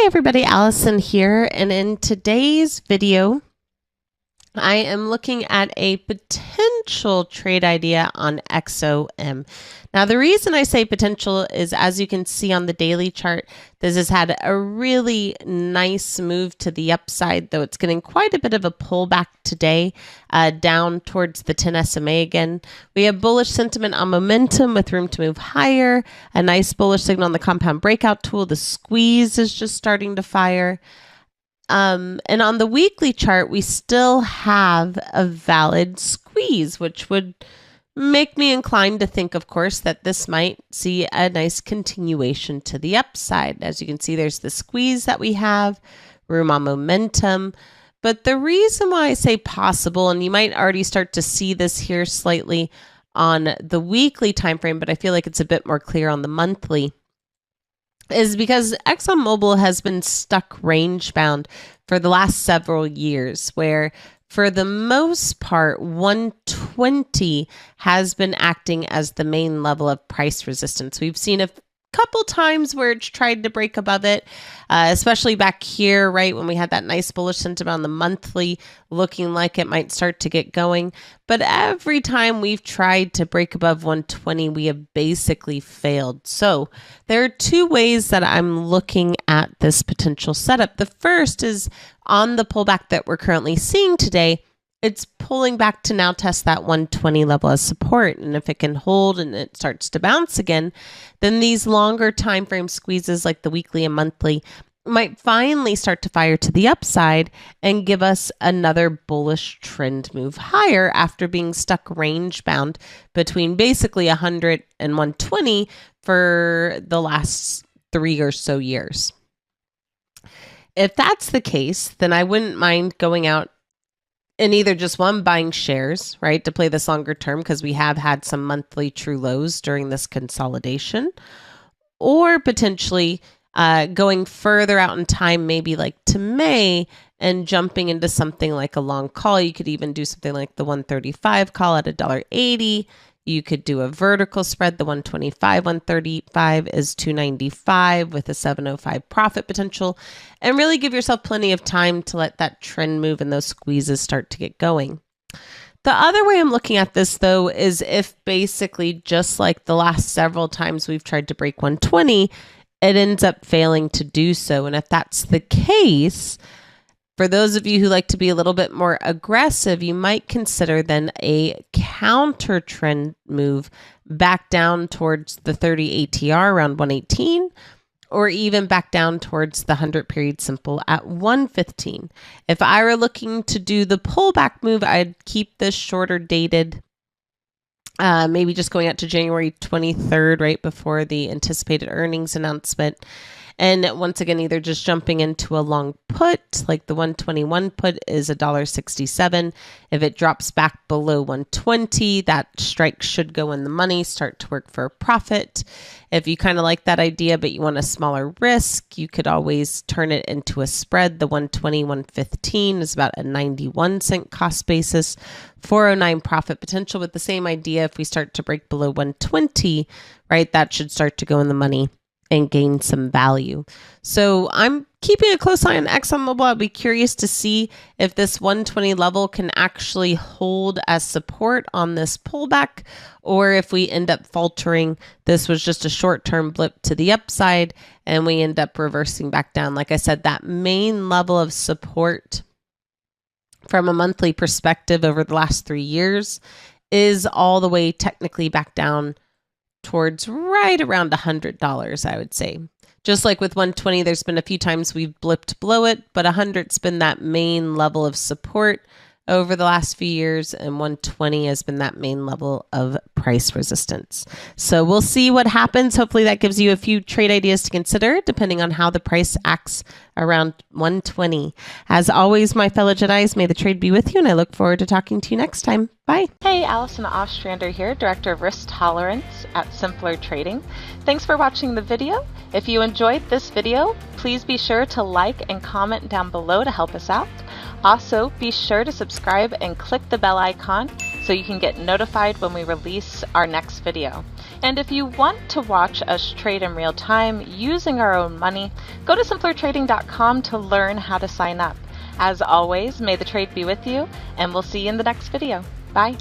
Hey everybody, Allison here, and in today's video, I am looking at a potential trade idea on XOM. Now, the reason I say potential is, as you can see on the daily chart, this has had a really nice move to the upside, though it's getting quite a bit of a pullback today, down towards the 10 SMA again. We have bullish sentiment on momentum with room to move higher, a nice bullish signal on the compound breakout tool. The squeeze is just starting to fire. And on the weekly chart, we still have a valid squeeze, which would make me inclined to think, of course, that this might see a nice continuation to the upside. As you can see, there's the squeeze that we have, room on momentum. But the reason why I say possible, and you might already start to see this here slightly on the weekly time frame, but I feel like it's a bit more clear on the monthly, is because ExxonMobil has been stuck range bound for the last several years, where for the most part, 120 has been acting as the main level of price resistance. We've seen a couple times where it's tried to break above it, especially back here, right, when we had that nice bullish sentiment on the monthly, looking like it might start to get going. But every time we've tried to break above 120, we have basically failed. So there are two ways that I'm looking at this potential setup. The first is on the pullback that we're currently seeing today. It's pulling back to now test that 120 level as support. And if it can hold and it starts to bounce again, then these longer time frame squeezes like the weekly and monthly might finally start to fire to the upside and give us another bullish trend move higher after being stuck range bound between basically 100 and 120 for the last 3 or so years. If that's the case, then I wouldn't mind going out and either just buying shares, right, to play this longer term, because we have had some monthly true lows during this consolidation, or potentially going further out in time, maybe like to May, and jumping into something like a long call. You could even do something like the 135 call at $1.80. You could do a vertical spread. The 125, 135 is 295 with a 705 profit potential, and really give yourself plenty of time to let that trend move and those squeezes start to get going. The other way I'm looking at this, though, is if basically just like the last several times we've tried to break 120, it ends up failing to do so. And if that's the case, for those of you who like to be a little bit more aggressive, you might consider then a counter trend move back down towards the 30 ATR around 118, or even back down towards the 100 period simple at 115. If I were looking to do the pullback move, I'd keep this shorter dated, maybe just going out to January 23rd, right before the anticipated earnings announcement. And once again, either just jumping into a long put, like the 121 put is $1.67. If it drops back below 120, that strike should go in the money, start to work for a profit. If you kind of like that idea, but you want a smaller risk, you could always turn it into a spread. The 120, 115 is about a 91 cent cost basis, 409 profit potential. With the same idea, if we start to break below 120, right, that should start to go in the money and gain some value. So I'm keeping a close eye on ExxonMobil. I'll be curious to see if this 120 level can actually hold as support on this pullback, or if we end up faltering, this was just a short-term blip to the upside and we end up reversing back down. Like I said, that main level of support from a monthly perspective over the last 3 years is all the way technically back down towards right around $100, I would say. Just like with 120, there's been a few times we've blipped below it, but 100's been that main level of support over the last few years, and 120 has been that main level of price resistance. So we'll see what happens. Hopefully that gives you a few trade ideas to consider depending on how the price acts around 120. As always, my fellow Jedis, may the trade be with you, and I look forward to talking to you next time. Bye. Hey, Allison Ostrander here, Director of Risk Tolerance at Simpler Trading. Thanks for watching the video. If you enjoyed this video, please be sure to like and comment down below to help us out. Also, be sure to subscribe and click the bell icon so you can get notified when we release our next video. And if you want to watch us trade in real time using our own money, go to simplertrading.com to learn how to sign up. As always, may the trade be with you, and we'll see you in the next video. Bye.